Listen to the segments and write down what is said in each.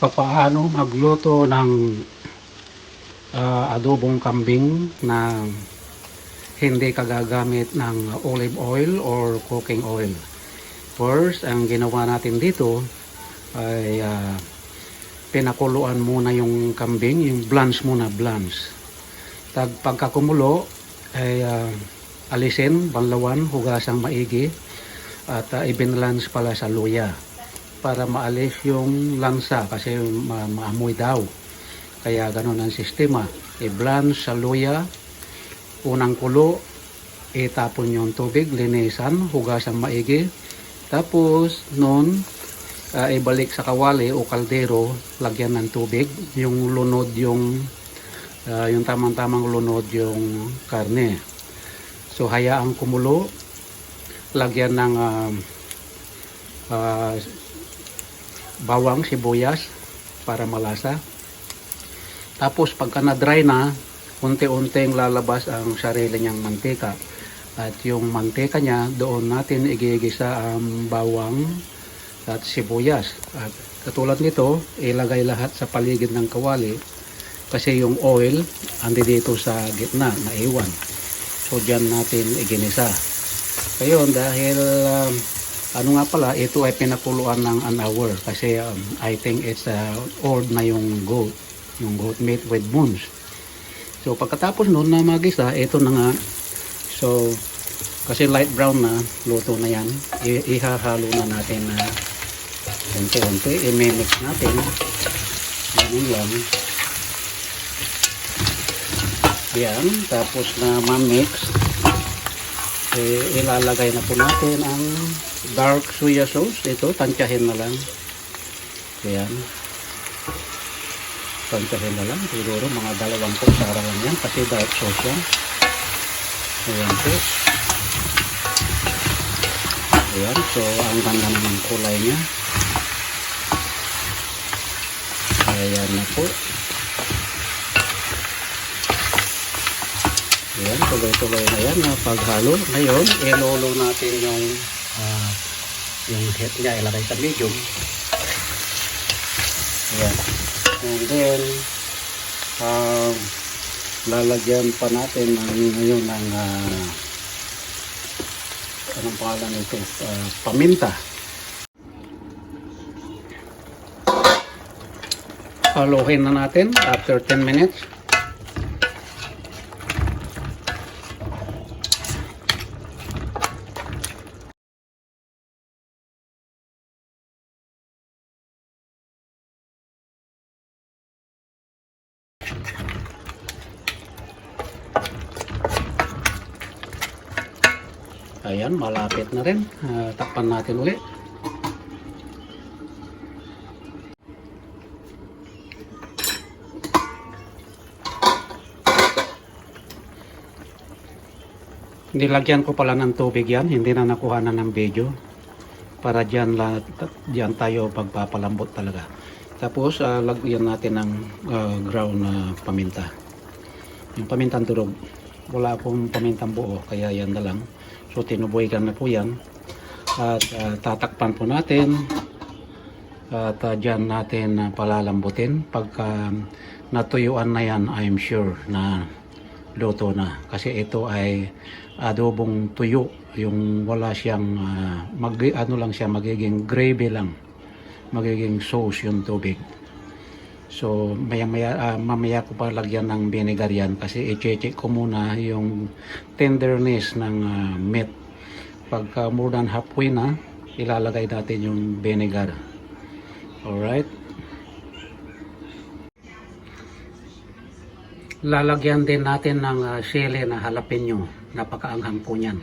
Papaano magluto ng adobong kambing na hindi kagagamit ng olive oil or cooking oil. First, ang ginawa natin dito ay pinakuluan muna yung kambing, yung blanch muna, blanch. Pagkakumulo ay alisin, banlawan, hugasang maigi at ibinlance pala sa luya para maalis yung lansa kasi maamoy daw. Kaya ganun ang sistema. I-blanch sa luya, unang kulo, itapon yung tubig, linisan, hugasan maigi. Tapos noon, ibalik sa kawali o kaldero, lagyan ng tubig, yung lunod yung tamang-tamang lunod yung karne. So hayaang kumulo, lagyan ng bawang, sibuyas para malasa. Tapos pagka na-dry na, unti-unting lalabas ang sarili niyang mantika. At yung mantika niya, doon natin igigisa ang bawang at sibuyas. At katulad nito, ilagay lahat sa paligid ng kawali kasi yung oil andi dito sa gitna, naiwan. So dyan natin iginisa. Ngayon, dahil ano nga pala, ito ay pinakuluan ng an hour kasi I think it's old na yung goat meat with bones. So pagkatapos noon na magisa, ito na nga. So kasi light brown na, luto na yan. Ihahalo na natin na unti-unti, i-mix natin. Ganun lang. Yan, tapos na ma-mix, ilalagay na po natin ang dark soya sauce. Ito, tansyahin na lang. Ayan. Tansyahin na lang. Siguro mga 2 kutsara lang yan kasi dark sauce yan. Ayan po. Ayan. So, ang ganda ng kulay niya. Ayan na po. Ayan. Tuloy-tuloy na yan na paghalo. Ngayon, ilolo natin yung head niya, ilagay sa medium. Ayan. And then lalagyan pa natin ngayon ng anong pangalan ito? Paminta. Haluhin na natin after 10 minutes. Ayan, malapit na rin. Takpan natin ulit. Nilagyan ko pala ng tubig yan. Hindi na nakuha na ng video. Para dyan tayo pagpapalambot talaga. Tapos, lagyan natin ng ground na paminta. Yung pamintang durog. Wala akong pamintang buo, kaya yan na lang. So tinubuigan na po yan at tatakpan po natin at dyan natin palalambutin. Pagka natuyuan na yan, I'm sure na luto na kasi ito ay adobong tuyo, yung wala siyang magiging gravy lang, magiging sauce yung tubig. So mamaya ko pa lagyan ng vinegar yan kasi i-check ko muna yung tenderness ng meat. Pagka more than halfway na, ilalagay natin yung vinegar. Alright. Lalagyan din natin ng sili na jalapeno. Napakaanghang po niyan.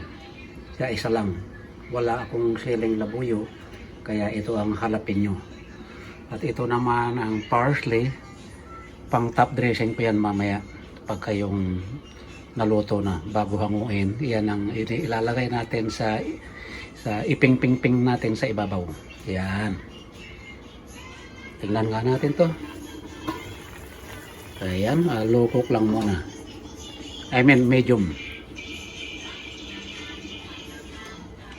Kaya isa lang. Wala akong siling labuyo, kaya ito ang jalapeno. At ito naman ang parsley, pang top dressing ko yan mamaya pagka yung naluto na bago hanguin. Yan ang ilalagay natin sa iping-ping-ping natin sa ibabaw. Yan. Tingnan nga natin to. Ayan, low cook lang muna. I mean medium.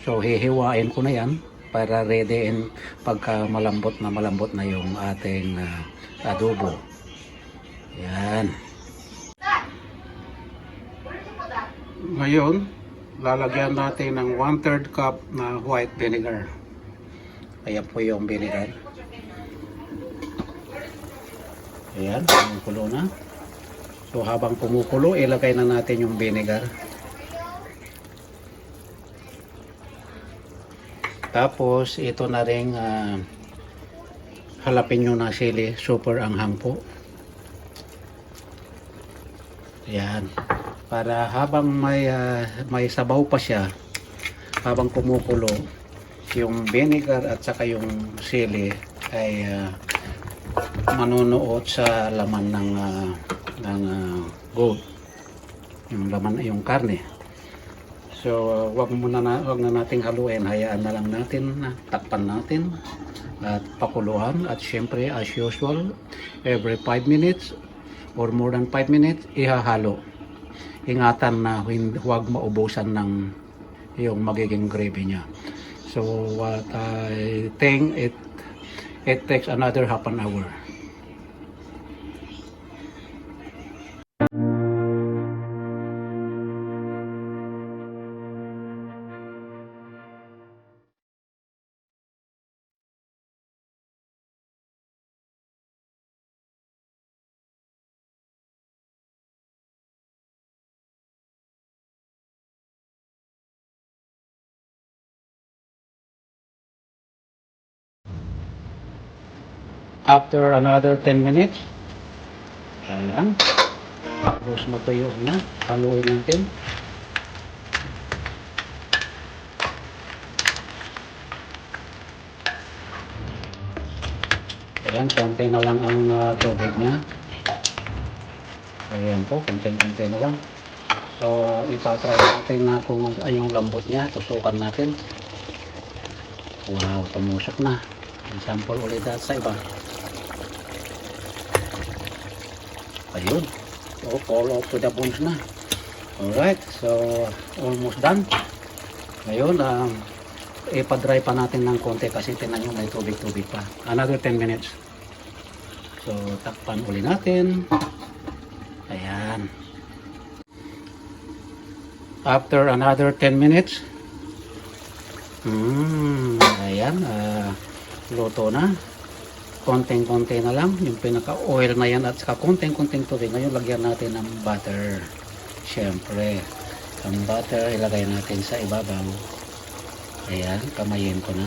So hihiwain ko na yan para ready in pagka malambot na yung ating adobo. Yan. Ngayon, lalagyan natin ng 1/3 cup na white vinegar. Ayan po yung vinegar. Ayan, kumukulo na. So habang kumukulo, ilagay na natin yung vinegar. Tapos ito na ring jalapeno na sili, super anghang po. Ayan. Para habang may sabaw pa siya, habang kumukulo, yung vinegar at saka yung sili ay manunuot sa laman ng goat, yung laman, yung karne. So wag na nating haluin, hayaan na lang natin, takpan natin at pakuluan. At syempre as usual, every 5 minutes or more than 5 minutes ihahalo. Ingatan na huwag maubusan ng yung magiging gravy niya. So what I think it takes another half an hour. After another 10 minutes, ayan, tapos matuyo na, haluin natin. Ayan, konti na lang ang tubig niya. Ayan po, konti na lang. So, ipatry natin na kung yung lambot niya, tusukan natin. Wow, tumusok na. Sample ulit sa iba. Ayun. So, fall off to the bones na. Alright, so almost done. Ngayon, ipa-dry pa natin ng konti kasi tinan nyo may tubig-tubig pa. Another 10 minutes. So, takpan uli natin. Ayan. After another 10 minutes, ayan, luto na. Konting-konti na lang yung pinaka-oil na yan at saka konting-konting tubig. Ngayon lagyan natin ng butter. Siyempre, ang butter ilagay natin sa ibabaw. Ayan, kamayin ko na.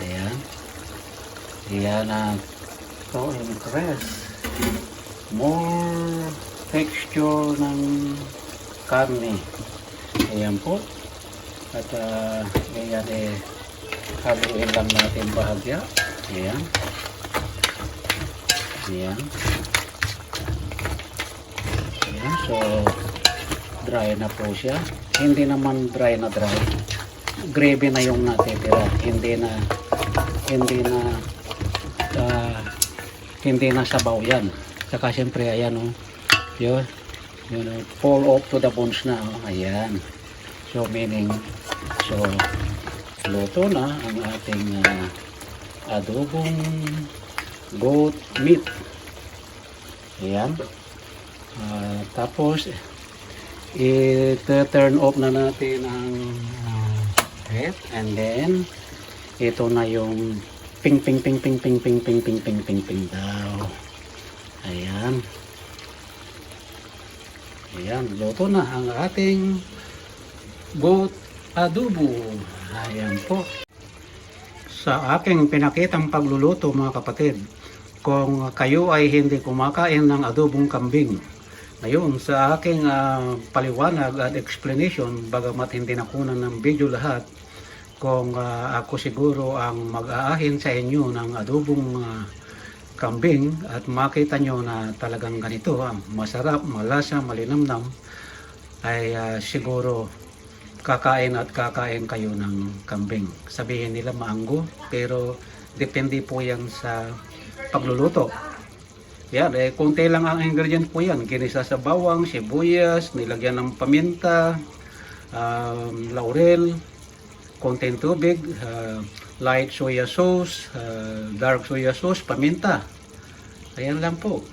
Ayan. Ayan, to impress more texture ng karne. Ayan po. At ayan, haluin lang natin bahagya. Ayan. Ayan. Ayan. So, dry na po siya. Hindi naman dry na dry. Gravy na yung natitira. Hindi na sabaw yan. Saka syempre, ayan o. Yun. Fall off to the bones na. Ayan. So, meaning, so, luto na ang ating adobong goat meat. Ayan. Tapos i-turn off na natin ang heat, and then ito na yung ping daw. Ayan. Ayan, luto na ang ating goat adobo. Ayan po. Sa aking pinakitang pagluluto mga kapatid, kung kayo ay hindi kumakain ng adobong kambing, ngayon sa aking paliwanag at explanation, bagamat hindi nakunan ng video lahat, kung ako siguro ang mag-aahin sa inyo ng adobong kambing at makita nyo na talagang ganito, masarap, malasa, malinamnam, ay siguro kakain kayo ng kambing. Sabihin nila maanggo, pero depende po yan sa pagluluto. Yan, konti lang ang ingredient po yan. Ginisa sa bawang, sibuyas, nilagyan ng paminta, laurel, konting tubig, light soya sauce, dark soya sauce, paminta. Ayan lang po.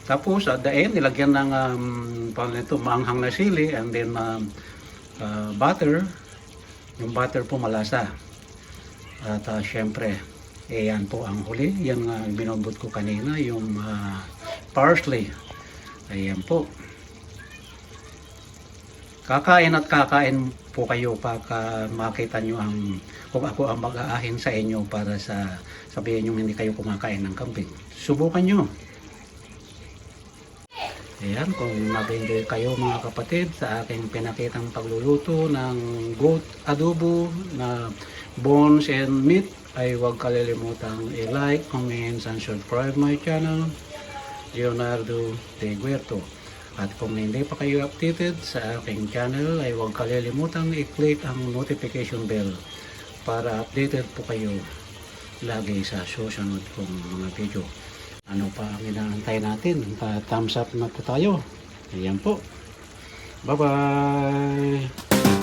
Tapos at the end, nilagyan ng maanghang na sili and then butter. Yung butter po malasa. At syempre, yan po ang huli. Yan binubot ko kanina, yung parsley. Ayan po. Kakain at kakain po kayo pagka makita nyo kung ako ang mag-aahin sa inyo para sabihin nyo hindi kayo kumakain ng kambing. Subukan nyo. Ayan, kung mag-enjoy kayo mga kapatid sa aking pinakitang pagluluto ng goat adobo na bones and meat, ay huwag kalilimutang i-like, comment, and subscribe my channel, Leonardo De Guerto. At kung hindi pa kayo updated sa aking channel, ay huwag kalilimutang i-click ang notification bell para updated po kayo lagi sa susunod kong mga video. Ano pa ang inaantay natin? Thumbs up na po tayo. Ayan po. Bye-bye!